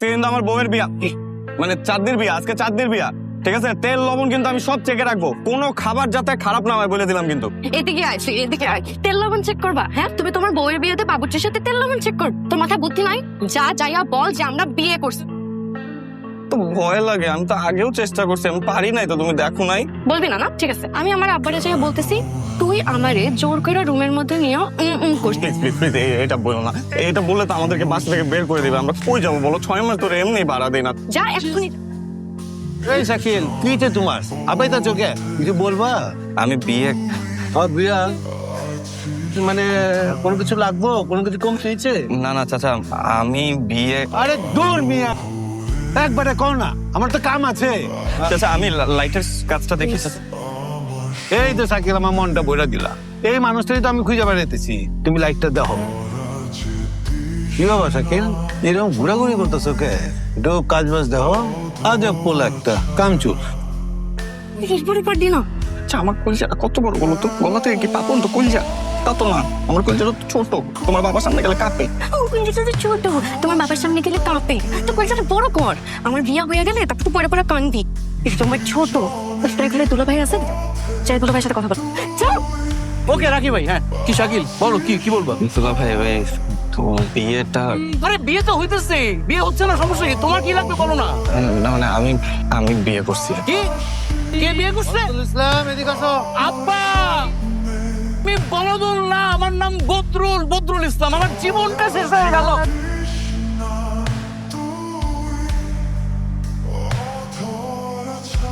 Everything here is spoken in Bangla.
আজকে কিন্তু আমার বউয়ের বিয়া, মানে চাঁদনির বিয়া, আজকে চাঁদনির বিয়া, ঠিক আছে? তেল লবণ কিন্তু আমি সব চেকে রাখবো, কোনো খাবার যাতে খারাপ না হয় বলে দিলাম কিন্তু। এদিকে আয়, এদিকে আয়। তেল লবণ চেক করবা? হ্যাঁ, তুমি তোমার বউয়ের বিয়েতে বাবুর্চির সাথে তেল লবণ চেক কর? তোর মাথায় বুদ্ধি নাই? যা যাইয়া বল যে আমরা বিয়ে করছি। তো ভয় লাগে, আমি তো আগেও চেষ্টা করছি, আমি পারি নাই। তো তুমি দেখো নাই? বলবি না? না ঠিক আছে, আমি আমার আব্বারে যাইয়া বলতেছি তুই আমারে জোর করে রুমের মধ্যে নিয়ে করছিস। প্লিজ প্লিজ প্লিজ এটা বলো না, এটা বললে তো আমাদেরকে বাসা থেকে বের করে দিবে। আমরা কই যাবো বলো? 6 মাস ধরে এমনি ভাড়া দেই না। যা এক্ষুনি। এই শাকিল, কি হয়েছে তোমার? আবাই তা চোখে কিছু বলবা? আমি বিয়ে, বিয়া মানে কোনো কিছু লাগবো? কোনো কিছু কম হয়েছে? না না চাচা, আমি বিয়ে। আরে দূর মিয়া, একবারে কর না, আমার তো কাম আছে। চাচা আমি লাইটের কাজটা দেখি চাচা। এই তো শাকিল, আমার মনটা বইরা দিলা। এই মানুষটাই তো আমি খুঁজে বেড়াইতেছি, তুমি লাইটটা দেখো। কি বাবা শাকিল, এরকম ঘোরাঘুরি করতেছো কে? একটু কাজ বাজ দেখো। আজ পোলা একটা কামচুর। এরপরে পারবি না? আচ্ছা আমার কলজাটা কত বড় বলো তো? গলা থেকে কি পাপন তো কলজা? তা তো না, আমার কলজাটা তো ছোট, তোমার বাবার সামনে গেলে কাঁপে। ও কলজাটা তো ছোট, তোমার বাবার সামনে গেলে কাঁপে। তো কলজাটা বড় কর, আমার বিয়া হয়ে গেলে তারপর তো পরে পরে কাঁদবি। এটা তোমার ছোট। এখানে দুলা ভাই আছে, চাই দুলা ভাইয়ের সাথে কথা বল। চল। ওকে রাখি ভাই। হ্যাঁ কি শাকিল, বলো কি বলবো? দুলা ভাই ওই তো বিয়েটা, আরে বিয়ে তো হইতেছে, বিয়ে হচ্ছে না, সমস্যা কি? তোমার কি লাগবে বলো না। না মানে আমি বিয়ে করছি। কি? কে বিয়ে করছে? ইসলাম, এদিকে আসো। আব্বা আমি বলদুল না, আমার নাম বদরুল ইসলাম। আমার জীবনটা শেষ হয়ে গেল।